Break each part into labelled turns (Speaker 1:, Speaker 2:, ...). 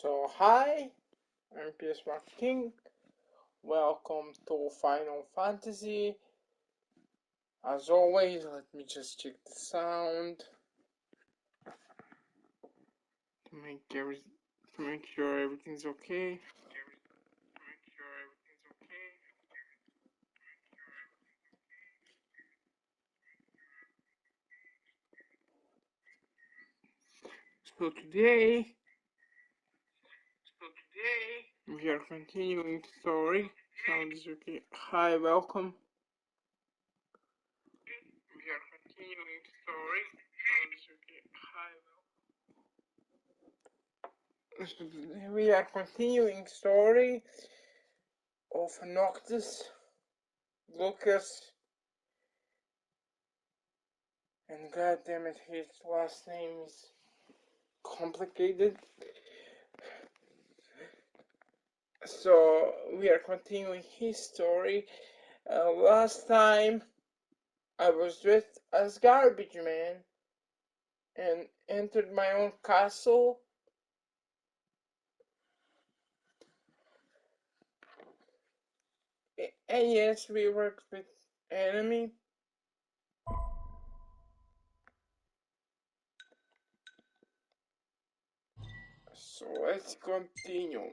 Speaker 1: So hi, I'm PS1 King. Welcome to Final Fantasy. As always, let me just check the sound to make sure everything's okay. So today we are continuing the story. Sound is okay. Hi, welcome. We are continuing the story. Sound is okay. Hi, welcome. We are continuing story of Noctis, Lucas, and goddammit, his last name is complicated. So we are continuing his story. Last time I was dressed as Garbage Man and entered my own castle. And yes, we worked with enemy. So let's continue.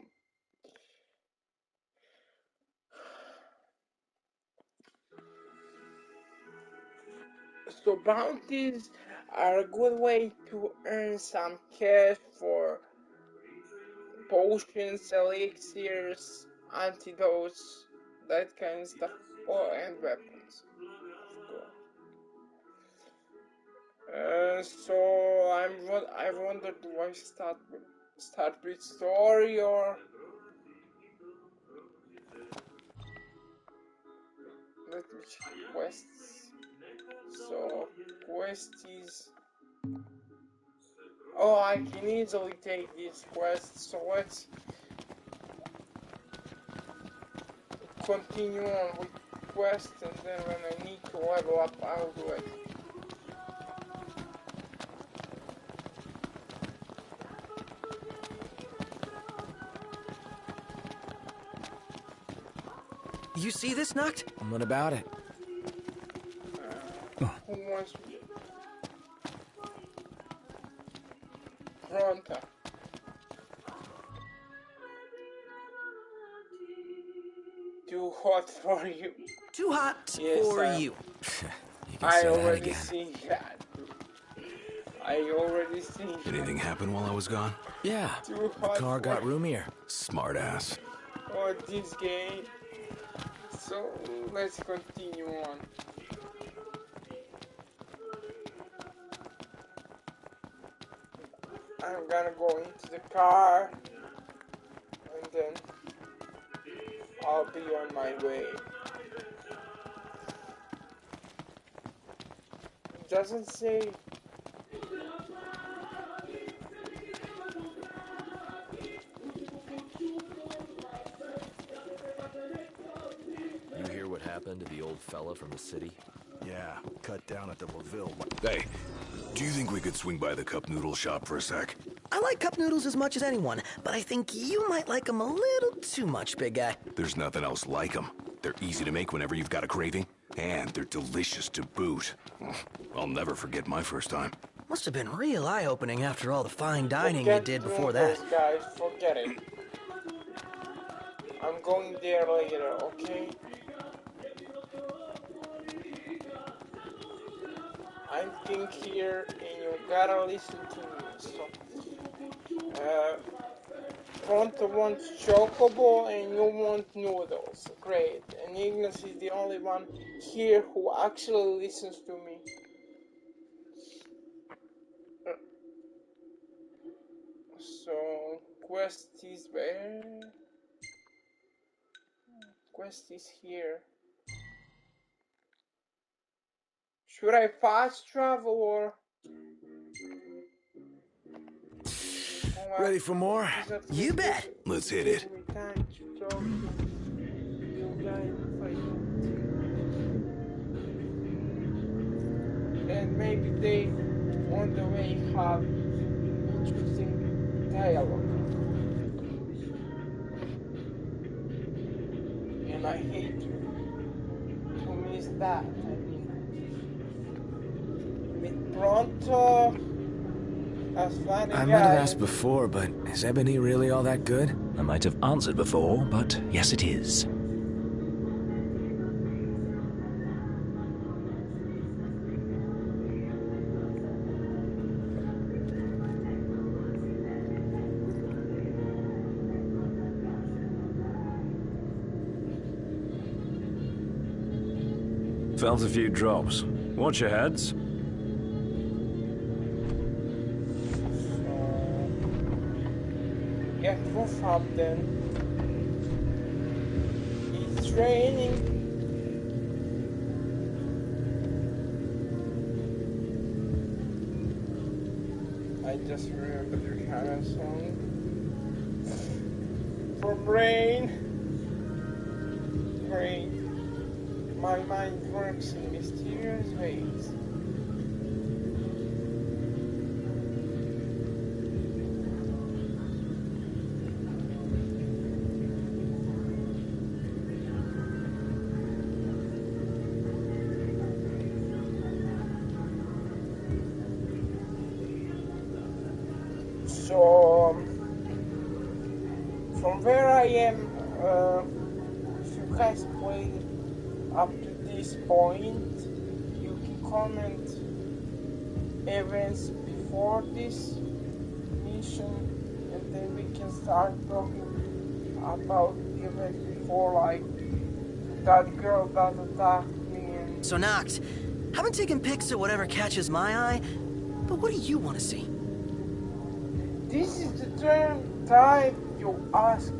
Speaker 1: So bounties are a good way to earn some cash for potions, elixirs, antidotes, that kind of stuff, and weapons. So I wondered, do I start with story or let me check quests. So quest is, oh, I can easily take these quests. So let's continue on with quests, and then when I need to level up, I'll do it.
Speaker 2: You see this, Noct? What about it?
Speaker 1: Who wants Pronta? Too hot for you.
Speaker 2: Too hot
Speaker 1: Yes,
Speaker 2: for you.
Speaker 3: You can
Speaker 1: I
Speaker 3: say that
Speaker 1: already
Speaker 3: again.
Speaker 1: seen that. I already seen that.
Speaker 3: Anything happen while I was gone?
Speaker 2: Yeah,
Speaker 1: Too
Speaker 2: the
Speaker 1: hot
Speaker 2: car
Speaker 1: for
Speaker 2: got
Speaker 1: you.
Speaker 2: roomier.
Speaker 3: Smart ass.
Speaker 1: Oh, this game. So let's continue on. I'm gonna go into the car and then I'll be on my way. It doesn't say.
Speaker 4: You hear what happened to the old fella from the city?
Speaker 5: Yeah, cut down at the LaVille.
Speaker 3: Hey, do you think we could swing by the cup noodle shop for a sec?
Speaker 2: I like cup noodles as much as anyone, but I think you might like them a little too much, big guy.
Speaker 3: There's nothing else like them. They're easy to make whenever you've got a craving, and they're delicious to boot. I'll never forget my first time.
Speaker 2: Must have been real eye-opening after all the fine dining you did before that.
Speaker 1: Guys, forget it. I'm going there later, okay? I'm King here, and you gotta listen to me. So, Pronto wants chocobo, and you want noodles. Great. And Ignace is the only one here who actually listens to me. So, quest is where? Quest is here. Should I fast travel or?
Speaker 5: Ready for more?
Speaker 2: You bet.
Speaker 3: Let's hit it.
Speaker 1: And maybe they, on the way, have interesting dialogue. I hate to miss that. I mean, with Pronto as funny
Speaker 6: I might have
Speaker 1: guy.
Speaker 6: asked before, but is Ebony really all that good?
Speaker 7: I might have answered before, but yes, it is.
Speaker 6: Felt a few drops. Watch your heads.
Speaker 1: So get roof up then. It's raining. I just remember the kind of song from Rain. Rain. My mind works in mysterious ways. So, from where I am, if you guys played up to this point, you can comment events before this mission, and then we can start talking about the event before, like that girl that attacked me and...
Speaker 2: So, Noct, haven't taken pics of whatever catches my eye, but what do you want to see?
Speaker 1: This is the third time you ask.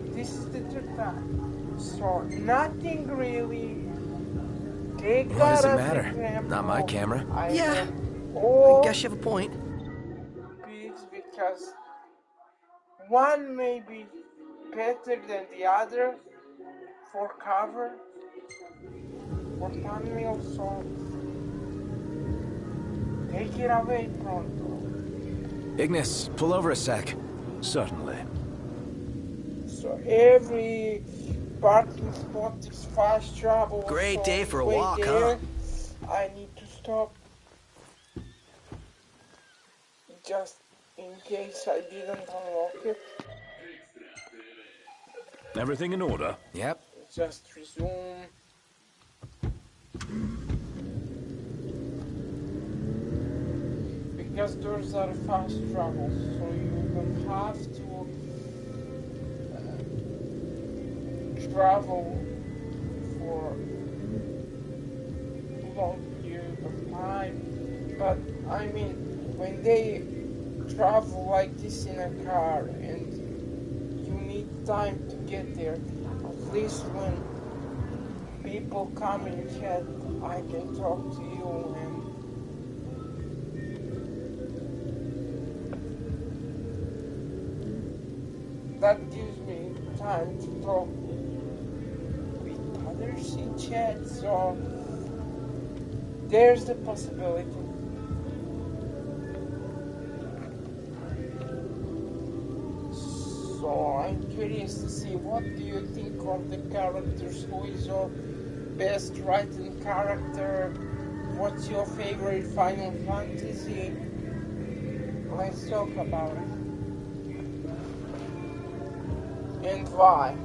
Speaker 1: This is the third time. So, nothing really. Take
Speaker 6: What does
Speaker 1: that
Speaker 6: it
Speaker 1: as
Speaker 6: matter?
Speaker 1: example.
Speaker 6: Not my camera.
Speaker 2: Yeah,
Speaker 1: All
Speaker 2: I guess you have a point.
Speaker 1: pigs because one may be better than the other for cover, for thumbnail, so take it away, Pronto.
Speaker 6: Ignis, pull over a sec.
Speaker 7: Certainly.
Speaker 1: So every parking spot is fast travel.
Speaker 2: Great
Speaker 1: so
Speaker 2: day for a
Speaker 1: way
Speaker 2: walk,
Speaker 1: there,
Speaker 2: huh?
Speaker 1: I need to stop just in case I didn't unlock it.
Speaker 6: Everything in order? Yep.
Speaker 1: Just resume. Because those are fast travels, so you don't have to travel for a long period of time. But I mean, when they travel like this in a car and you need time to get there, at least when people come in chat, I can talk to you and that gives me time to talk with others in chat, so there's the possibility. So I'm curious to see, what do you think of the characters? Who is your best written character? What's your favorite Final Fantasy? Let's talk about it. And why?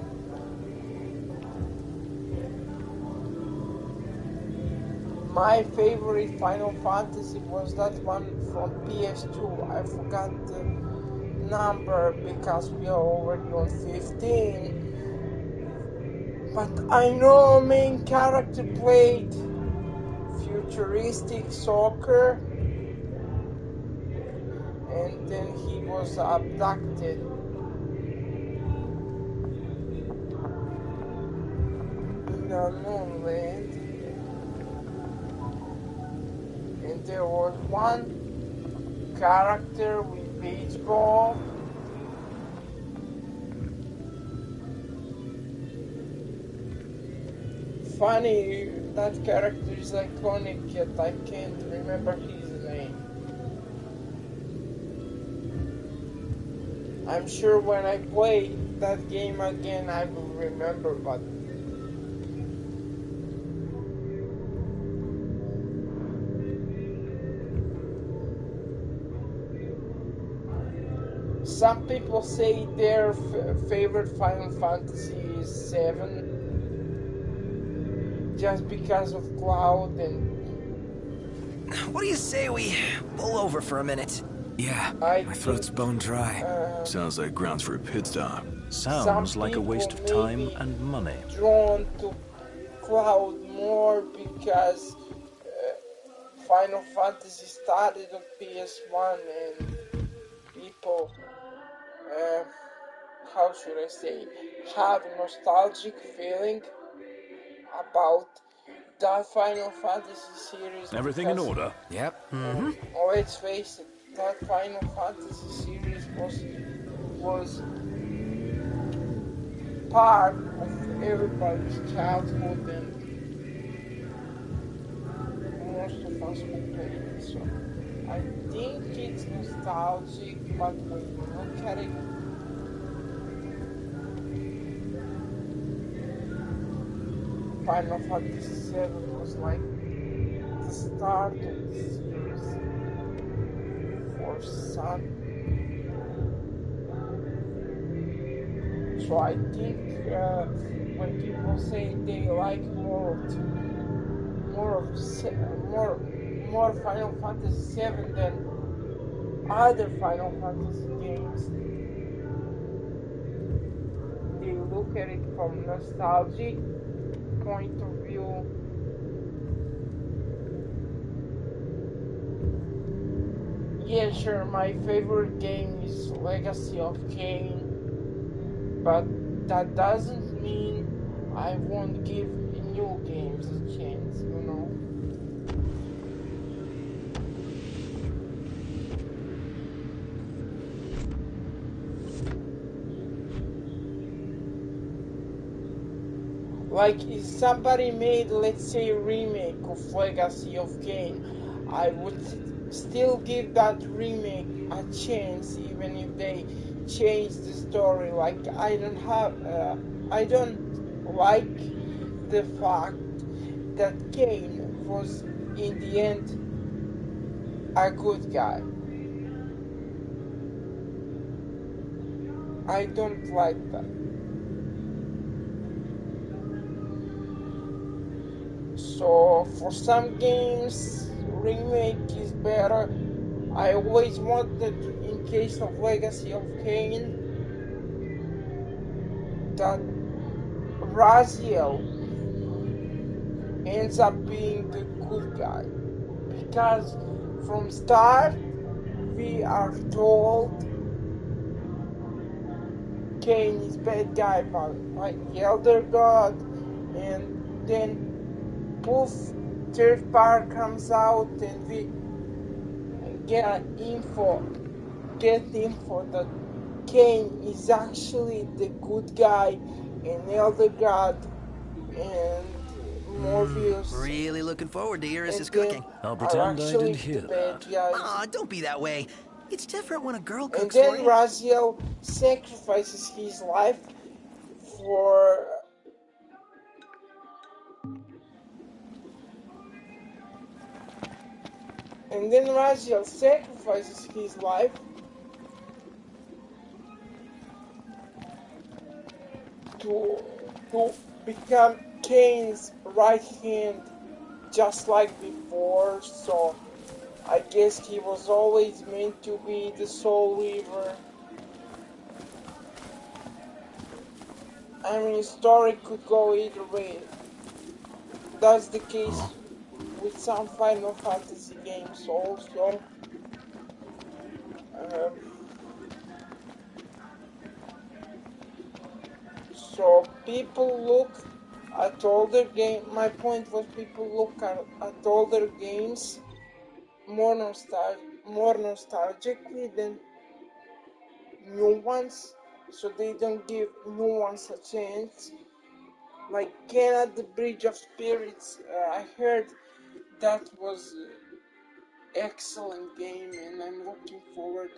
Speaker 1: My favorite Final Fantasy was that one from PS2. I forgot the number because we are already on 15. But I know main character played futuristic soccer and then he was abducted. In a unknown land, and there was one character with baseball. Funny, that character is iconic, yet I can't remember his name. I'm sure when I play that game again, I will remember, but some people say their favorite Final Fantasy is 7 just because of Cloud and
Speaker 2: What do you say we pull over for a minute?
Speaker 6: Yeah,
Speaker 1: I
Speaker 6: my
Speaker 1: think
Speaker 6: throat's bone dry.
Speaker 3: Sounds like grounds for a pit stop.
Speaker 1: some
Speaker 7: Sounds like a
Speaker 1: people
Speaker 7: waste of
Speaker 1: may
Speaker 7: time
Speaker 1: be
Speaker 7: and money.
Speaker 1: drawn to Cloud more because Final Fantasy started on PS1 and people, uh, how should I say, have a nostalgic feeling about that Final Fantasy series
Speaker 6: Everything in
Speaker 1: because,
Speaker 6: order?
Speaker 4: Yep.
Speaker 1: let's face it, that Final Fantasy series was part of everybody's childhood and most of us who played it. So I think it's nostalgic, but when you look at it, Final Fantasy VII was like the start of the series for some. So I think when people say they like more Final Fantasy VII than other Final Fantasy games, they look at it from nostalgic point of view. Yeah, sure, my favorite game is Legacy of Kain, but that doesn't mean I won't give new games a chance, you know. Like, if somebody made, let's say, a remake of Legacy of Kain, I would still give that remake a chance, even if they change the story. Like, I don't like the fact that Kain was, in the end, a good guy. I don't like that. So for some games, remake is better. I always wanted, in case of Legacy of Kain, that Raziel ends up being the good guy. Because from start, we are told Kain is bad guy by the Elder God, and then poof, third part comes out and we get info that Kain is actually the good guy and Elder God and Morpheus
Speaker 2: Really looking forward to Iris'
Speaker 1: and them
Speaker 2: cooking.
Speaker 6: I'll
Speaker 1: are
Speaker 6: pretend I
Speaker 1: actually
Speaker 6: didn't hear
Speaker 1: the bad
Speaker 6: that.
Speaker 1: guys.
Speaker 2: Aw, don't be that way. It's different when a girl
Speaker 1: And
Speaker 2: cooks for
Speaker 1: then
Speaker 2: you.
Speaker 1: Raziel sacrifices his life for to become Kain's right hand, just like before. So I guess he was always meant to be the Soul Weaver. I mean, story could go either way. That's the case with some Final Fantasy games also. Um, so people look at older game. My point was people look at older games more nostalgically than new ones, so they don't give new ones a chance. Like Ken at the Bridge of Spirits, I heard that was excellent game, and I'm looking forward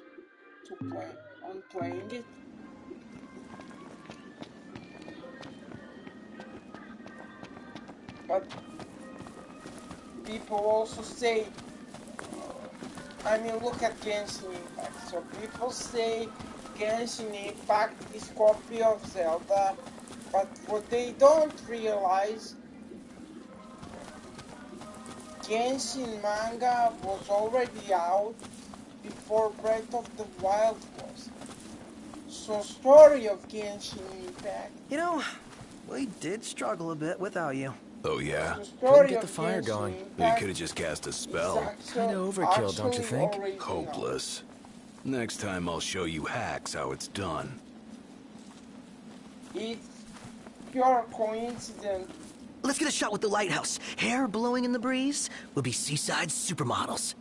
Speaker 1: to play. on playing it. But people also say, I mean, look at Genshin Impact. So people say Genshin Impact is copy of Zelda, but what they don't realize, Genshin manga was already out before Breath of the Wild was. So story of Genshin Impact.
Speaker 2: You know, we did struggle a bit without you.
Speaker 3: Oh, yeah?
Speaker 1: The
Speaker 4: Couldn't
Speaker 1: story
Speaker 4: get
Speaker 1: of
Speaker 4: the fire
Speaker 1: Genshin
Speaker 4: going.
Speaker 3: You
Speaker 1: Impact
Speaker 3: could have just cast a
Speaker 1: is
Speaker 3: spell.
Speaker 4: Kinda overkill, don't you
Speaker 1: actually
Speaker 4: think?
Speaker 1: original.
Speaker 3: Hopeless. Next time I'll show you hacks how it's done.
Speaker 1: It's pure coincidence.
Speaker 2: Let's get a shot with the lighthouse. Hair blowing in the breeze. We'll be seaside supermodels.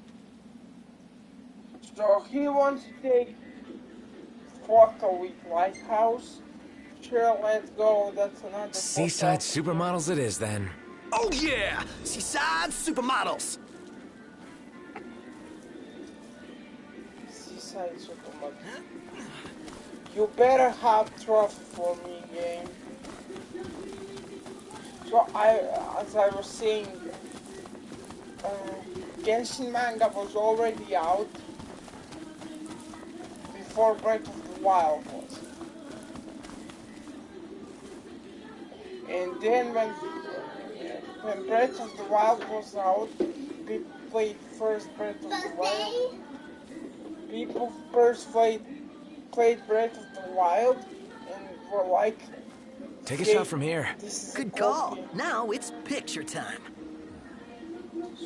Speaker 1: So he wants to take photo with lighthouse. Sure, let's go. That's another
Speaker 6: Seaside
Speaker 1: photo.
Speaker 6: supermodels it is, then.
Speaker 2: Oh yeah! Seaside supermodels!
Speaker 1: Seaside supermarket. You better have trophy for me, game. So as I was saying, Genshin manga was already out before Breath of the Wild was. And then when Breath of the Wild was out, people played first Breath of the Wild. People first played Breath of the Wild and were like,
Speaker 6: Take a shot from here.
Speaker 1: this is
Speaker 2: Good call.
Speaker 1: okay.
Speaker 2: Now it's picture time.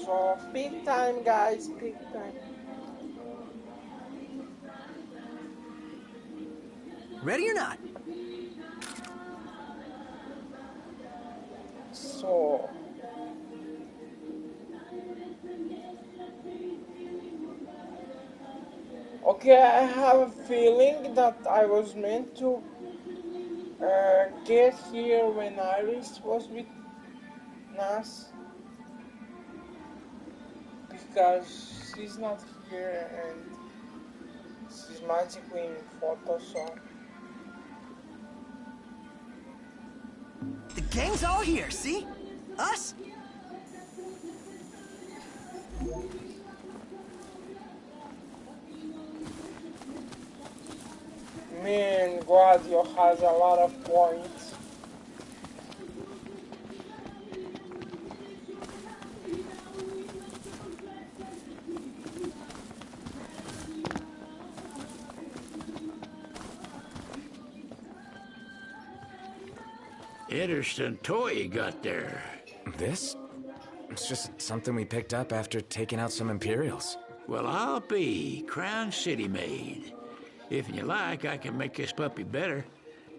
Speaker 1: So big time, guys, big time.
Speaker 2: Ready or not?
Speaker 1: So okay, I have a feeling that I was meant to get here when Iris was with Nas, because she's not here and she's magically in photo, so
Speaker 2: The gang's all here, see? Us?
Speaker 1: man, Guadio has a lot of points.
Speaker 8: Interesting toy you got there.
Speaker 6: This? It's just something we picked up after taking out some Imperials.
Speaker 8: Well, I'll be Crown City made. If you like, I can make this puppy better.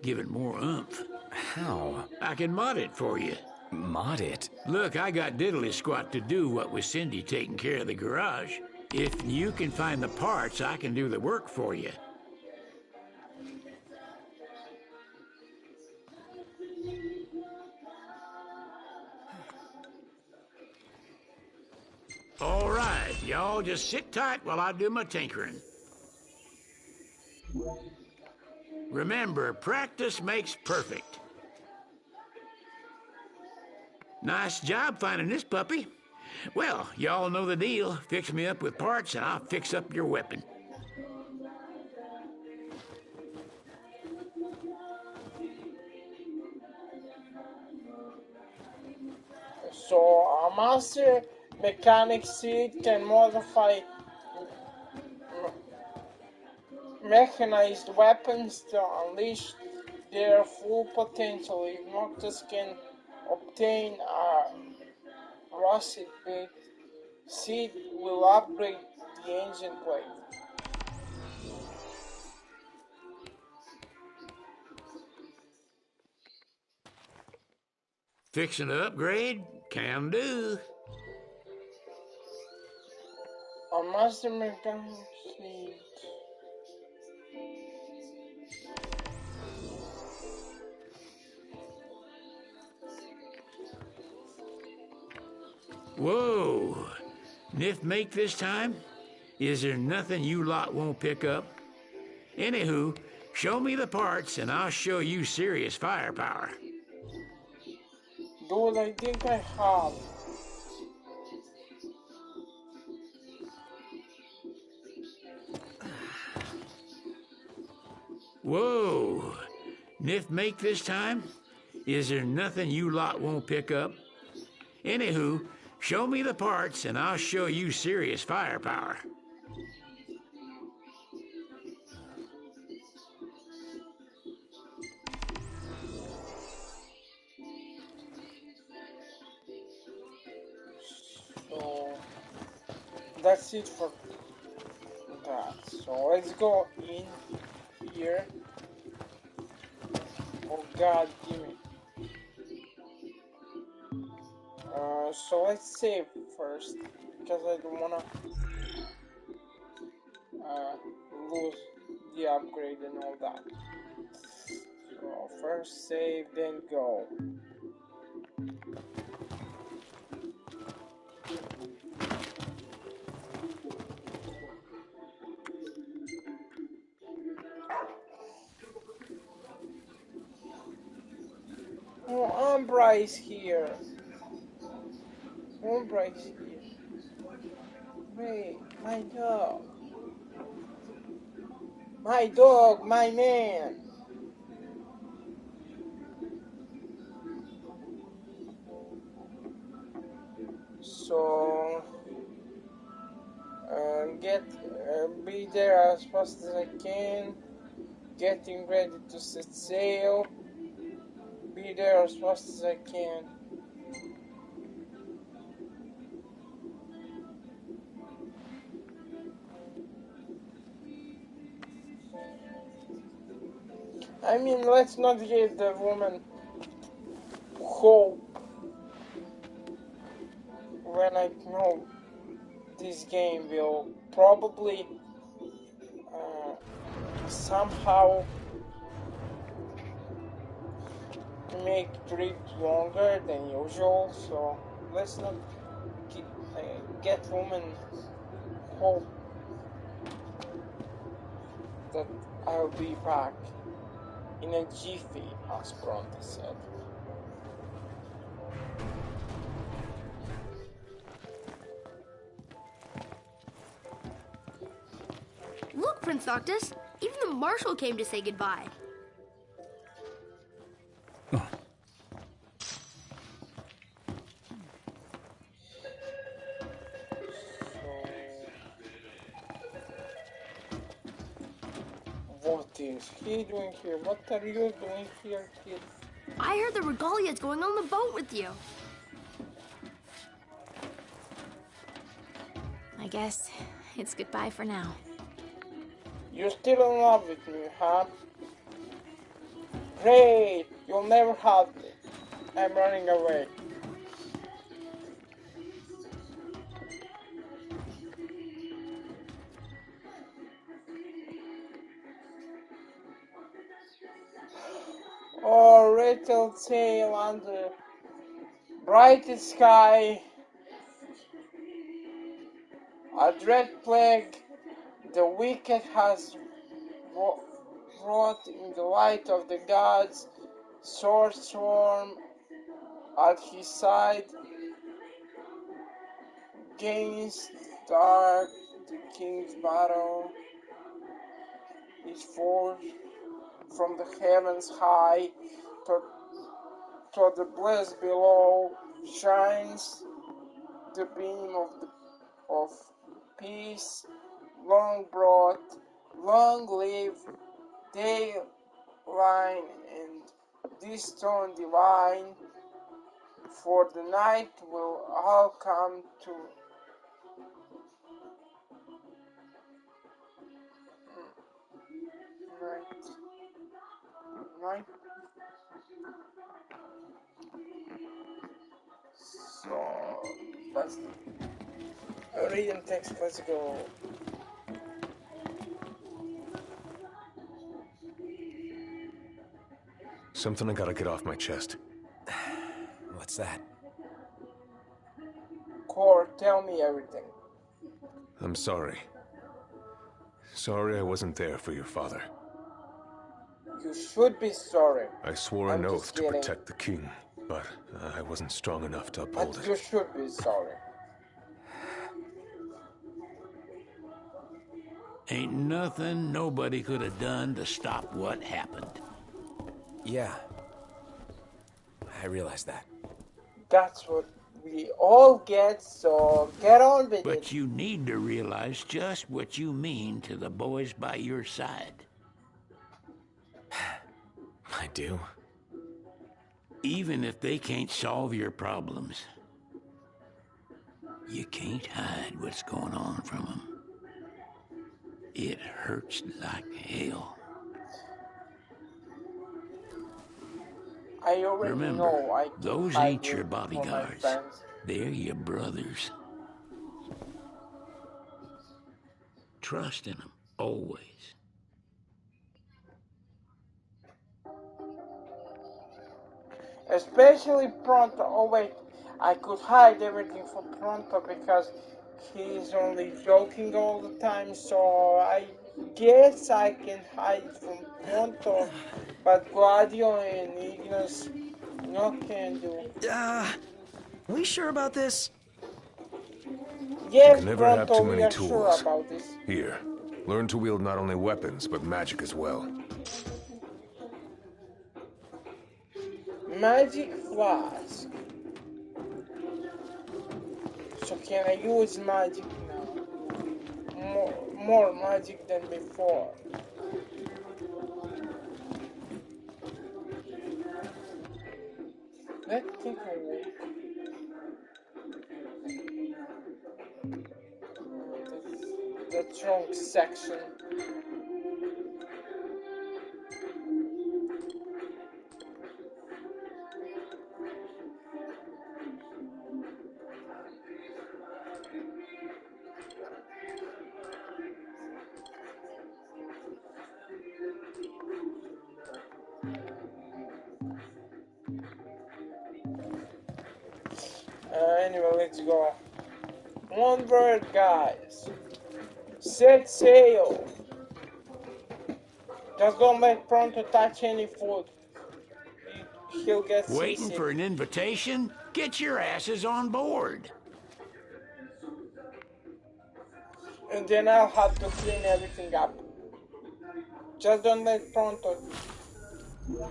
Speaker 8: Give it more oomph.
Speaker 6: How?
Speaker 8: I can mod it for you.
Speaker 6: Mod it?
Speaker 8: Look, I got diddly squat to do what with Cindy taking care of the garage. If you can find the parts, I can do the work for you. All right, y'all just sit tight while I do my tinkering. Remember, practice makes perfect. Nice job finding this puppy. Well, y'all know the deal. Fix me up with parts and I'll fix up your weapon.
Speaker 1: So a master mechanic seed can modify mechanized weapons to unleash their full potential. If Noctis can obtain a rusted bit, seed will upgrade the engine blade.
Speaker 8: Fixing to upgrade? Can do.
Speaker 1: A master mechanic seed.
Speaker 8: Whoa. Nif make this time? Is there nothing you lot won't pick up? Anywho, show me the parts and I'll show you serious firepower.
Speaker 1: Dude, I think I have.
Speaker 8: Whoa. Nif make this time? Is there nothing you lot won't pick up? Anywho, show me the parts and I'll show you serious firepower.
Speaker 1: So that's it for that. So let's go in here. Oh god damn it. So let's save first because I don't wanna lose the upgrade and all that. So first save, then go. Oh, Umbra is here. Umbra is here. Wait, my dog. My dog, my man. So, be there as fast as I can. Getting ready to set sail. Be there as fast as I can. I mean, let's not give the woman hope when I know this game will probably somehow make trips longer than usual, so let's not get woman hope that I'll be back in a jiffy, as Bronte said.
Speaker 9: Look, Prince Noctis, even the marshal came to say goodbye.
Speaker 1: What is he doing here? What are you doing here, kid?
Speaker 9: I heard the Regalia's going on the boat with you.
Speaker 10: I guess it's goodbye for now.
Speaker 1: You're still in love with me, huh? Great! You'll never have me. I'm running away. Oh, little tail under brightest sky. A dread plague the wicked has wrought in the light of the gods. Sword swarm at his side. Against dark, the king's battle is forged from the heavens high. To the bliss below shines the beam of peace, long brought, long live dayline and this stone divine, for the night will all come to night. So let's read in text, let's go.
Speaker 3: Something I gotta get off my chest.
Speaker 6: What's that?
Speaker 1: Core, tell me everything.
Speaker 3: I'm sorry.
Speaker 11: Sorry I wasn't there for your father.
Speaker 1: You should be sorry.
Speaker 11: I swore
Speaker 1: I'm
Speaker 11: an
Speaker 1: just
Speaker 11: oath to
Speaker 1: kidding.
Speaker 11: protect the king, but I wasn't strong enough to
Speaker 1: But
Speaker 11: uphold
Speaker 1: you
Speaker 11: it.
Speaker 1: should be sorry.
Speaker 8: Ain't nothing nobody could have done to stop what happened.
Speaker 6: Yeah. I realize that.
Speaker 1: That's what we all get, so get on with it.
Speaker 8: But you need to realize just what you mean to the boys by your side.
Speaker 6: I do.
Speaker 8: Even if they can't solve your problems, you can't hide what's going on from them. It hurts like hell.
Speaker 1: I already
Speaker 8: Remember,
Speaker 1: know I can
Speaker 8: those
Speaker 1: hide
Speaker 8: ain't your
Speaker 1: it from my
Speaker 8: bodyguards.
Speaker 1: friends.
Speaker 8: They're your brothers. Trust in them, always.
Speaker 1: Especially Pronto. Oh wait, I could hide everything from Pronto because he's only joking all the time, so I guess I can hide from Pronto, but Gladio and Ignis no can do.
Speaker 2: We sure about this?
Speaker 11: You
Speaker 1: Yes,
Speaker 11: can never have
Speaker 1: Pronto,
Speaker 11: too
Speaker 1: we
Speaker 11: many
Speaker 1: are sure
Speaker 11: tools.
Speaker 1: about this.
Speaker 11: Here, learn to wield not only weapons, but magic as well.
Speaker 1: Magic flask. So can I use magic now? More magic than before. Let's take a look. The trunk section. Anyway, let's go. One word, guys. Set sail. Just don't let Pronto touch any food. He'll get
Speaker 8: Waiting
Speaker 1: seasick.
Speaker 8: for an invitation? Get your asses on board.
Speaker 1: And then I'll have to clean everything up. Just don't let Pronto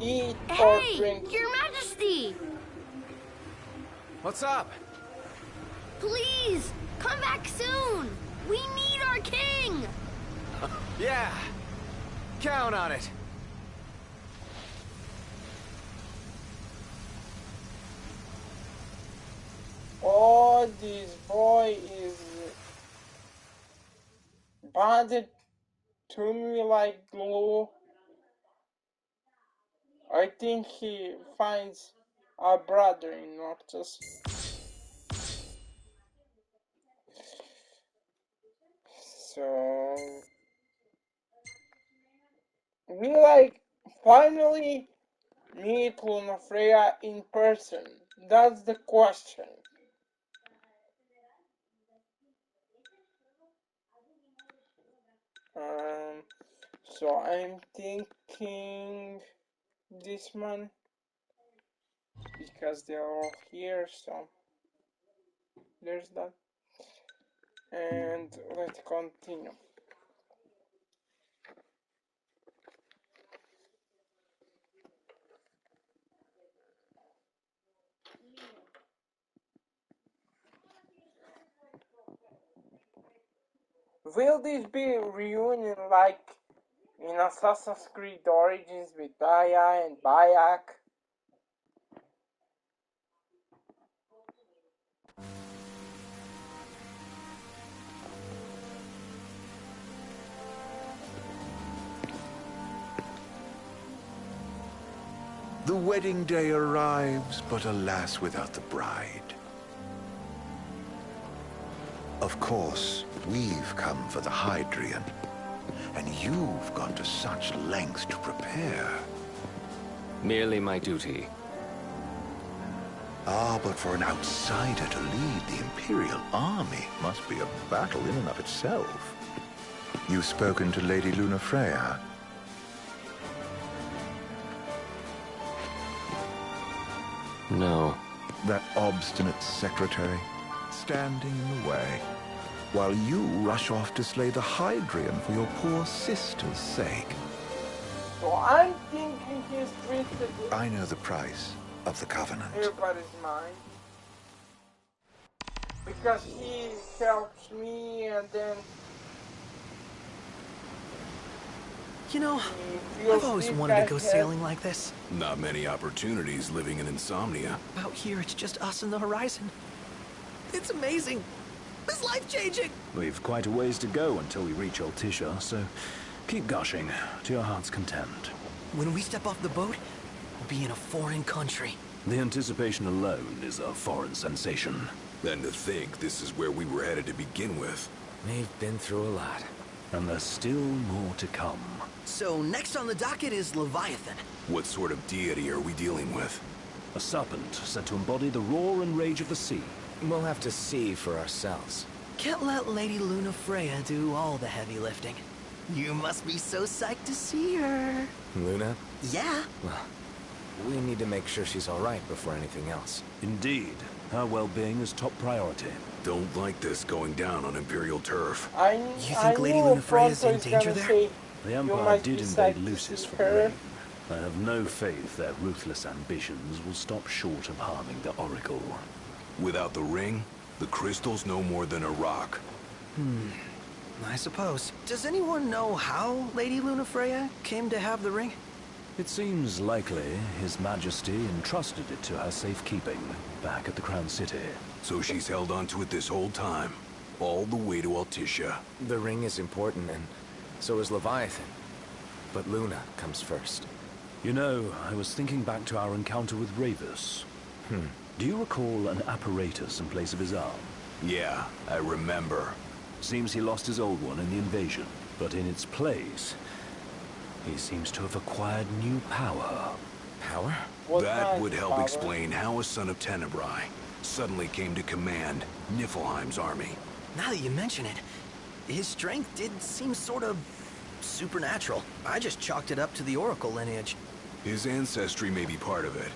Speaker 1: eat or drink.
Speaker 9: Your Majesty!
Speaker 6: What's up?
Speaker 9: Please, come back soon! We need our king!
Speaker 6: Yeah. Count on it.
Speaker 1: Oh, this boy is bonded to me like glue. I think he finds a brother in Noctis. So we finally meet Lunafreya in person. That's the question. So I'm thinking this one because they're all here, so there's that. And let's continue. Will this be a reunion like in Assassin's Creed Origins with Baya and Bayak?
Speaker 3: The wedding day arrives, but alas, without the bride. Of course, we've come for the Hydrian, and you've gone to such lengths to prepare.
Speaker 4: Merely my duty.
Speaker 3: Ah, but for an outsider to lead the Imperial army must be a battle in and of itself.
Speaker 12: You've spoken to Lady Lunafreya?
Speaker 4: No.
Speaker 12: That obstinate secretary, standing in the way, while you rush off to slay the Hydrian for your poor sister's sake.
Speaker 1: So I'm thinking he's twisted.
Speaker 12: I know the price of the Covenant.
Speaker 1: Everybody's mind. Because he helps me and then...
Speaker 2: You know, I've always wanted to go sailing like this.
Speaker 3: Not many opportunities living in Insomnia.
Speaker 2: Out here, it's just us and the horizon. It's amazing. It's life-changing.
Speaker 7: We've quite a ways to go until we reach Altisha, so keep gushing to your heart's content.
Speaker 2: When we step off the boat, we'll be in a foreign country.
Speaker 7: The anticipation alone is a foreign sensation.
Speaker 3: Then to think this is where we were headed to begin with.
Speaker 6: We've been through a lot.
Speaker 7: And there's still more to come.
Speaker 2: So next on the docket is Leviathan.
Speaker 3: What sort of deity are we dealing with?
Speaker 7: A serpent said to embody the roar and rage of the sea.
Speaker 6: We'll have to see for ourselves.
Speaker 2: Can't let Lady Lunafreya do all the heavy lifting. You must be so psyched to see her.
Speaker 6: Luna?
Speaker 2: Yeah.
Speaker 6: Well, we need to make sure she's all right before anything else.
Speaker 7: Indeed. Her well-being is top priority.
Speaker 3: Don't like this going down on Imperial turf.
Speaker 2: You think Lady Lunafreya's in danger there?
Speaker 7: The Empire did invade Lucis for the rain. I have no faith their ruthless ambitions will stop short of harming the Oracle.
Speaker 3: Without the ring, the crystal's no more than a rock.
Speaker 2: I suppose. Does anyone know how Lady Lunafreya came to have the ring?
Speaker 7: It seems likely His Majesty entrusted it to her safekeeping back at the Crown City.
Speaker 3: So she's held onto it this whole time, all the way to Altisha.
Speaker 6: The ring is important, and so is Leviathan. But Luna comes first.
Speaker 7: You know, I was thinking back to our encounter with Ravus. Do you recall an apparatus in place of his arm?
Speaker 3: Yeah, I remember.
Speaker 7: Seems he lost his old one in the invasion, but in its place, he seems to have acquired new power.
Speaker 6: Power?
Speaker 3: That would help explain how a son of Tenebrae suddenly came to command Niflheim's army.
Speaker 2: Now that you mention it, his strength did seem sort of supernatural. I just chalked it up to the Oracle lineage.
Speaker 3: His ancestry may be part of it,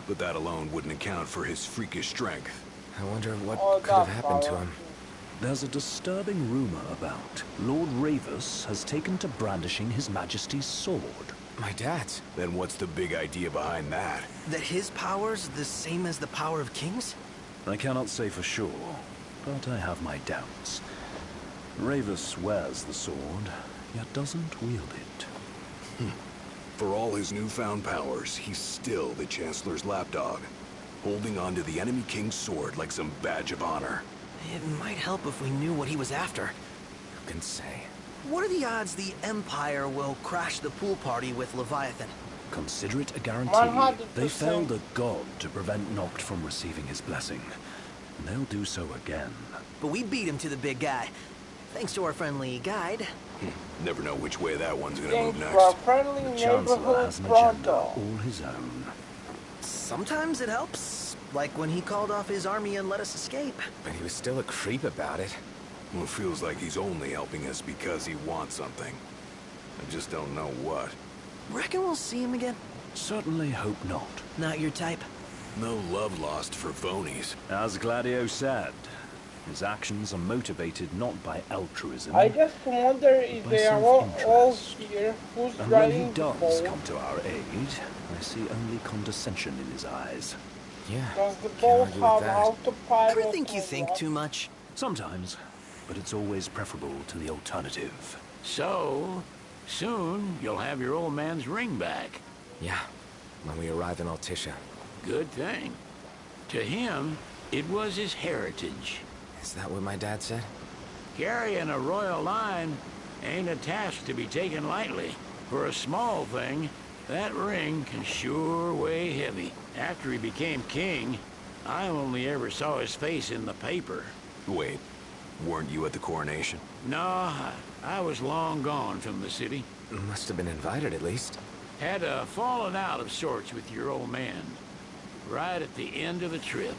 Speaker 3: but that alone wouldn't account for his freakish strength.
Speaker 6: I wonder what could have happened to him.
Speaker 7: There's a disturbing rumor about Lord Ravus has taken to brandishing His Majesty's sword.
Speaker 6: My dad's?
Speaker 3: Then what's the big idea behind that?
Speaker 2: That his power's the same as the power of kings?
Speaker 7: I cannot say for sure, but I have my doubts. Ravus wears the sword, yet doesn't wield it.
Speaker 3: For all his newfound powers, he's still the Chancellor's lapdog, holding on to the enemy king's sword like some badge of honor.
Speaker 2: It might help if we knew what he was after.
Speaker 6: Who can say?
Speaker 2: What are the odds the Empire will crash the pool party with Leviathan?
Speaker 7: Consider it a guarantee.
Speaker 1: 100%.
Speaker 7: They failed a god to prevent Noct from receiving his blessing. And they'll do so again.
Speaker 2: But we beat him to the big guy, thanks to our friendly guide.
Speaker 3: Never know which way that one's gonna move
Speaker 1: Thanks to our
Speaker 3: next.
Speaker 1: friendly
Speaker 7: The Chancellor
Speaker 1: neighborhood
Speaker 7: has an agenda
Speaker 1: Pronto.
Speaker 7: all his own.
Speaker 2: Sometimes it helps, like when he called off his army and let us escape.
Speaker 6: But he was still a creep about it.
Speaker 3: Well, it feels like he's only helping us because he wants something. I just don't know what.
Speaker 2: Reckon we'll see him again?
Speaker 7: Certainly hope not.
Speaker 2: Not your type?
Speaker 3: No love lost for phonies.
Speaker 7: As Gladio said, his actions are motivated not by altruism.
Speaker 1: I just wonder if
Speaker 7: by
Speaker 1: they are all
Speaker 7: self-interest.
Speaker 1: here. Who's
Speaker 7: And when he
Speaker 1: driving the
Speaker 7: does
Speaker 1: boat?
Speaker 7: come to our aid, I see only condescension in his eyes.
Speaker 6: Yeah.
Speaker 1: Does the
Speaker 6: can't
Speaker 1: boat
Speaker 6: argue with
Speaker 1: have
Speaker 6: that.
Speaker 1: autopilot?
Speaker 2: I think you
Speaker 1: or
Speaker 2: think
Speaker 1: what?
Speaker 2: too much.
Speaker 7: Sometimes, but it's always preferable to the alternative.
Speaker 8: So, soon you'll have your old man's ring back.
Speaker 6: Yeah, when we arrive in Altisha.
Speaker 8: Good thing. To him, it was his heritage.
Speaker 6: Is that what my dad said?
Speaker 8: Carrying a royal line ain't a task to be taken lightly. For a small thing, that ring can sure weigh heavy. After he became king, I only ever saw his face in the paper.
Speaker 3: Wait, weren't you at the coronation?
Speaker 8: No, I was long gone from the city.
Speaker 6: Must have been invited at least.
Speaker 8: Had a falling out of sorts with your old man. Right at the end of the trip.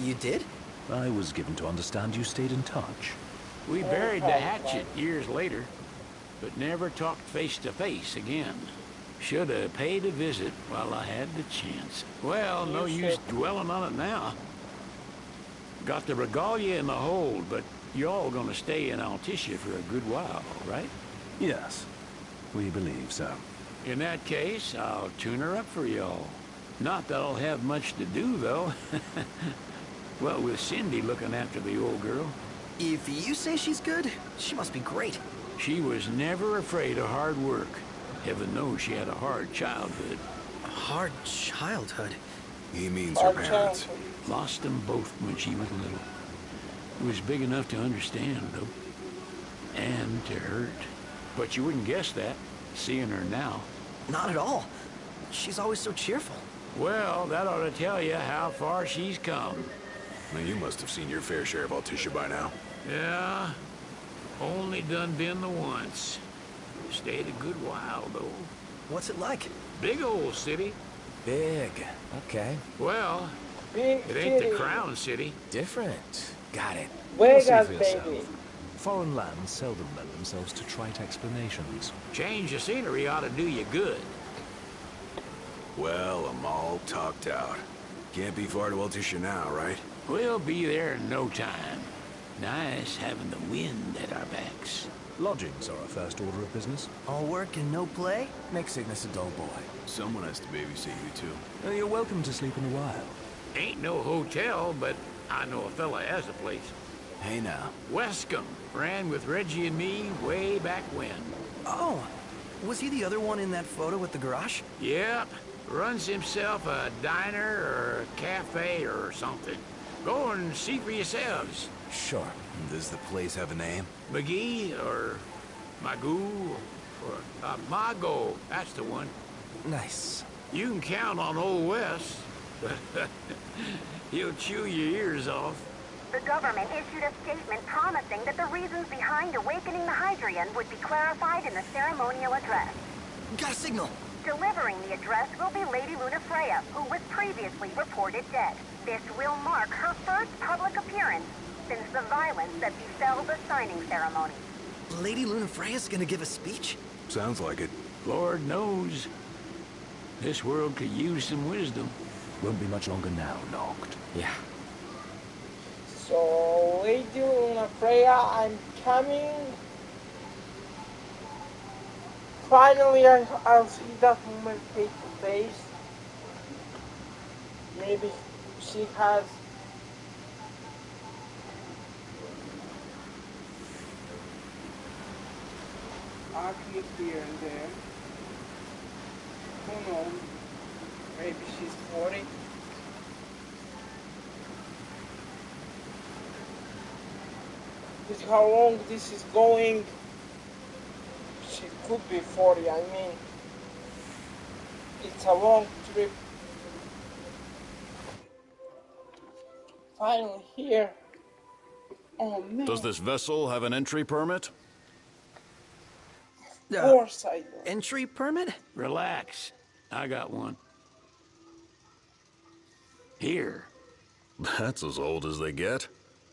Speaker 2: You did?
Speaker 7: I was given to understand you stayed in touch.
Speaker 8: We buried the hatchet years later. but never talked face to face again. Should have paid a visit while I had the chance. Well, no use dwelling on it now. Got the regalia in the hold, but y'all gonna stay in Altissia for a good while, right?
Speaker 7: Yes, we believe so.
Speaker 8: In that case, I'll tune her up for y'all. Not that I'll have much to do, though. Well, with Cindy looking after the old girl.
Speaker 2: If you say she's good, she must be great.
Speaker 8: She was never afraid of hard work. Heaven knows she had a hard childhood.
Speaker 2: A hard childhood?
Speaker 3: He means her parents.
Speaker 8: Lost them both when she was little. It was big enough to understand, though. And to hurt. But you wouldn't guess that, seeing her now.
Speaker 2: Not at all. She's always so cheerful.
Speaker 8: Well, that ought to tell you how far she's come.
Speaker 3: Now, you must have seen your fair share of Altissia by now.
Speaker 8: Yeah, only done been the once. Stayed a good while, though.
Speaker 2: What's it like?
Speaker 8: Big old city.
Speaker 6: Big. Okay.
Speaker 8: Well,
Speaker 1: Big
Speaker 8: it ain't
Speaker 1: city.
Speaker 8: the crown city.
Speaker 6: Different. Got it.
Speaker 7: You'll see
Speaker 1: Vegas,
Speaker 7: for
Speaker 1: baby.
Speaker 7: yourself. Foreign lands seldom lend themselves to trite explanations.
Speaker 8: Change of scenery ought to do you good.
Speaker 3: Well, I'm all talked out. Can't be far to Altissia now, right?
Speaker 8: We'll be there in no time. Nice having the wind at our backs.
Speaker 7: Lodgings are our first order of business.
Speaker 2: All work and no play?
Speaker 6: Make Cygnus a dull boy.
Speaker 3: Someone has to babysit you, too.
Speaker 7: You're welcome to sleep in the wild.
Speaker 8: Ain't no hotel, but I know a fella has a place.
Speaker 3: Hey, now.
Speaker 8: Wescombe ran with Reggie and me way back when.
Speaker 2: Oh, was he the other one in that photo with the garage?
Speaker 8: Yep, runs himself a diner or a cafe or something. Go and see for yourselves.
Speaker 6: Sure.
Speaker 3: Does the place have a name?
Speaker 8: McGee or Magoo or Mago, that's the one.
Speaker 6: Nice.
Speaker 8: You can count on Old Wes. He'll chew your ears off.
Speaker 13: The government issued a statement promising that the reasons behind awakening the Hydrian would be clarified in the ceremonial address.
Speaker 2: Got a signal.
Speaker 13: Delivering the address will be Lady Luna Freya, who was previously reported dead. This will mark her first public appearance since the violence that befell the signing ceremony.
Speaker 2: Lady Luna Freya's gonna give a speech?
Speaker 3: Sounds like it.
Speaker 8: Lord knows. This world could use some wisdom.
Speaker 7: Won't be much longer now, Noct.
Speaker 6: Yeah.
Speaker 1: So, Lady Luna Freya, I'm coming. Finally, I'll see that woman face to face. Maybe she has acne here and there. Who knows? Maybe she's 40. With how long this is going, she could be 40. I mean, it's a long trip. Finally here. Oh man.
Speaker 7: Does this vessel have an entry permit?
Speaker 1: Of course I do.
Speaker 2: Entry permit?
Speaker 8: Relax. I got one. Here.
Speaker 7: That's as old as they get.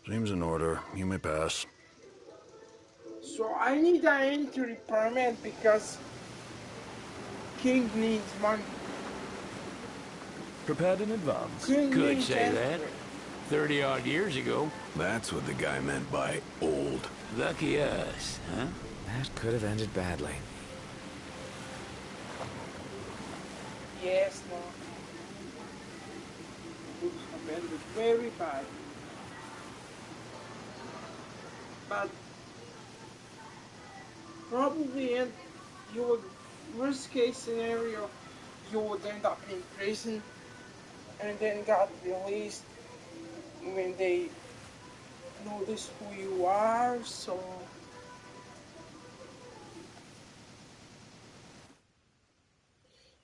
Speaker 7: Seems in order. You may pass.
Speaker 1: So I need an entry permit because King needs money.
Speaker 7: Prepared in advance.
Speaker 1: King
Speaker 8: Could
Speaker 1: needs
Speaker 8: say
Speaker 1: entry.
Speaker 8: that. 30-odd years ago.
Speaker 3: That's what the guy meant by old.
Speaker 8: Lucky us, huh?
Speaker 6: That could have ended badly.
Speaker 1: Yes, no. Could have ended very bad. But probably you would, worst case scenario, you would end up in prison and then got released when they notice who you are, so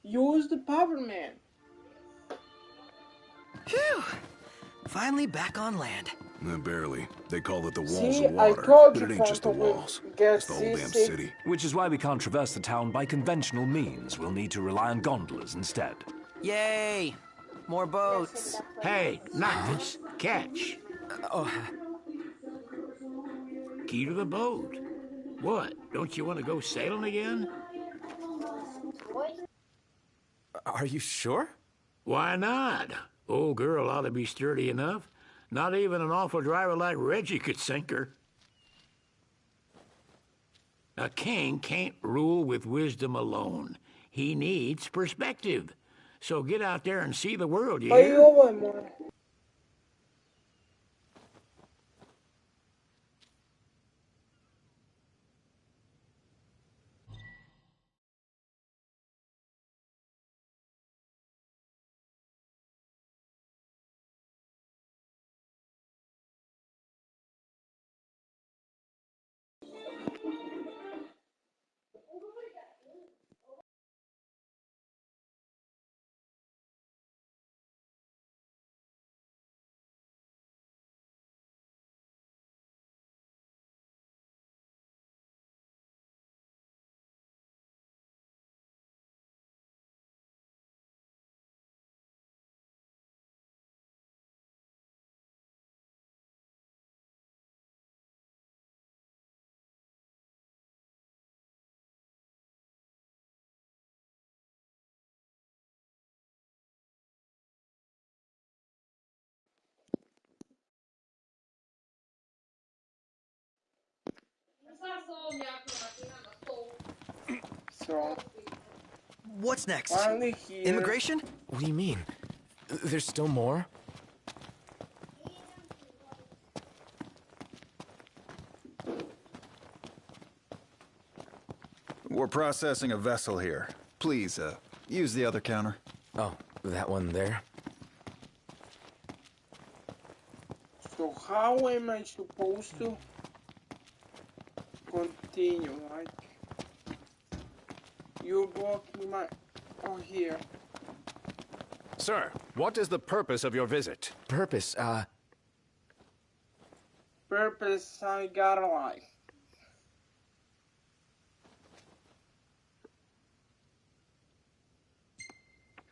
Speaker 1: use the power man.
Speaker 2: Phew! Finally back on land.
Speaker 3: Barely. They call it the walls
Speaker 1: See,
Speaker 3: of
Speaker 1: I
Speaker 3: water,
Speaker 1: told
Speaker 3: but
Speaker 1: you
Speaker 3: it ain't just the
Speaker 1: Phantom would
Speaker 3: walls.
Speaker 1: get
Speaker 3: It's the whole damn
Speaker 1: seasick.
Speaker 3: city.
Speaker 7: Which is why we can't traverse the town by conventional means. We'll need to rely on gondolas instead.
Speaker 2: Yay! More boats.
Speaker 8: Hey, Noctis, catch.
Speaker 6: Oh,
Speaker 8: Key to the boat. What? Don't you want to go sailing again?
Speaker 6: Are you sure?
Speaker 8: Why not? Old girl ought to be sturdy enough. Not even an awful driver like Reggie could sink her. A king can't rule with wisdom alone. He needs perspective. So get out there and see the world, you hear?
Speaker 1: So,
Speaker 2: What's next?
Speaker 1: finally here.
Speaker 2: Immigration?
Speaker 6: What do you mean? There's still more?
Speaker 14: We're processing a vessel here. Please, use the other counter.
Speaker 6: Oh, that one there?
Speaker 1: So how am I supposed to continue? Like, you're blocking my... Oh, here.
Speaker 7: Sir, what is the purpose of your visit?
Speaker 6: Purpose,
Speaker 1: Purpose, I gotta like...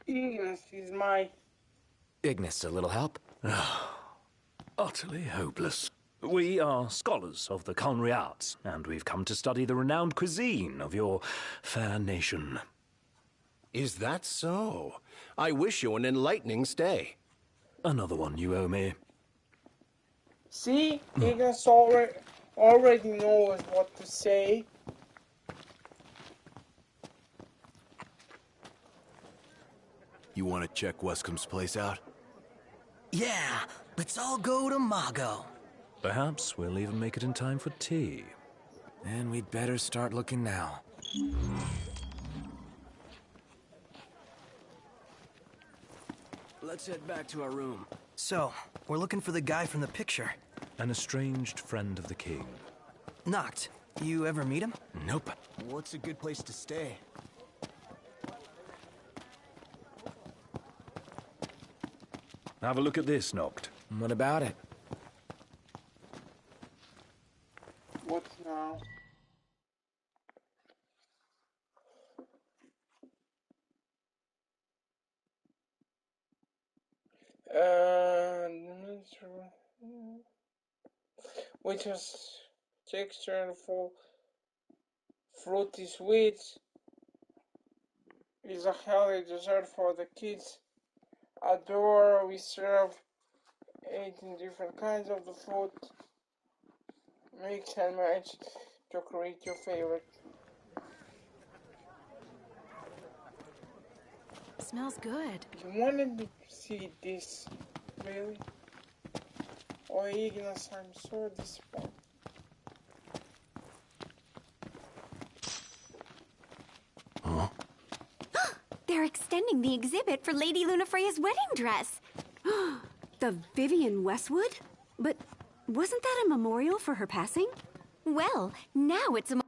Speaker 1: Ignis is my...
Speaker 6: Ignis, a little help?
Speaker 7: Utterly hopeless. We are scholars of the culinary arts, and we've come to study the renowned cuisine of your fair nation.
Speaker 15: Is that so? I wish you an enlightening stay.
Speaker 7: Another one you owe me.
Speaker 1: See, Ignis already knows what to say.
Speaker 3: You want to check Wescom's place out?
Speaker 2: Yeah, let's all go to Mago.
Speaker 7: Perhaps we'll even make it in time for tea.
Speaker 6: And we'd better start looking now.
Speaker 2: Let's head back to our room. So, we're looking for the guy from the picture.
Speaker 7: An estranged friend of the king.
Speaker 2: Noct, you ever meet him?
Speaker 6: Nope.
Speaker 2: What's a good place to stay?
Speaker 7: Have a look at this, Noct.
Speaker 6: What about it?
Speaker 1: What now? Which is texture and full fruity sweets is a healthy dessert for the kids. Adore, we serve 18 different kinds of the fruit. Mix and match to create your favorite.
Speaker 10: Smells good.
Speaker 1: You wanted to see this, really? Oh, Ignis, I'm so disappointed.
Speaker 3: Huh?
Speaker 16: They're extending the exhibit for Lady Lunafreya's wedding dress. The Vivian Westwood? But wasn't that a memorial for her passing? Well, now it's a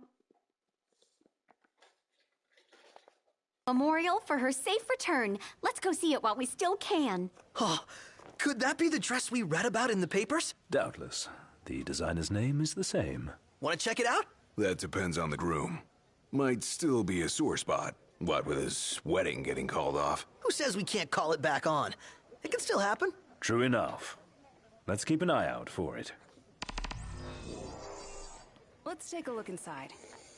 Speaker 16: memorial for her safe return. Let's go see it while we still can.
Speaker 2: Oh, could that be the dress we read about in the papers?
Speaker 7: Doubtless. The designer's name is the same.
Speaker 2: Want to check it out?
Speaker 3: That depends on the groom. Might still be a sore spot. What with his wedding getting called off?
Speaker 2: Who says we can't call it back on? It can still happen.
Speaker 7: True enough. Let's keep an eye out for it.
Speaker 10: Let's take a look inside.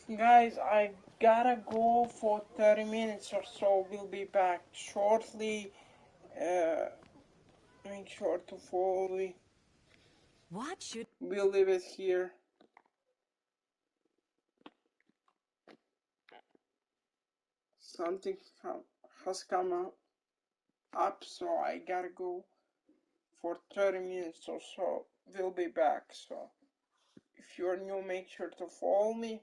Speaker 1: Guys, I gotta go for 30 minutes or so. We'll be back shortly. Make sure to follow me.
Speaker 10: What should...
Speaker 1: We'll leave it here. Something has come up, so I gotta go for 30 minutes or so. We'll be back, so if you're new, make sure to follow me.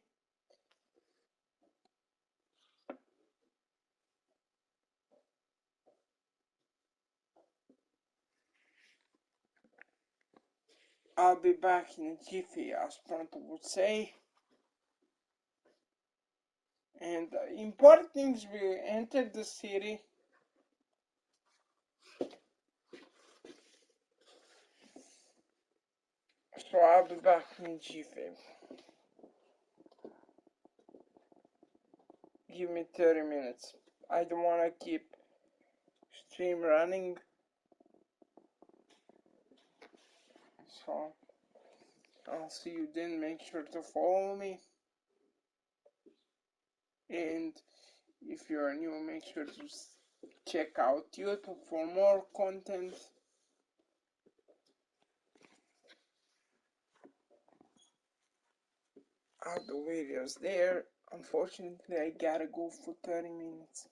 Speaker 1: I'll be back in a jiffy, as Pronto would say. And important things, we entered the city. So I'll be back in a jiffy. Give me 30 minutes. I don't want to keep stream running. So I'll see you then. Make sure to follow me. And if you're new, make sure to check out YouTube for more content. All the videos there. Unfortunately, I gotta go for 30 minutes.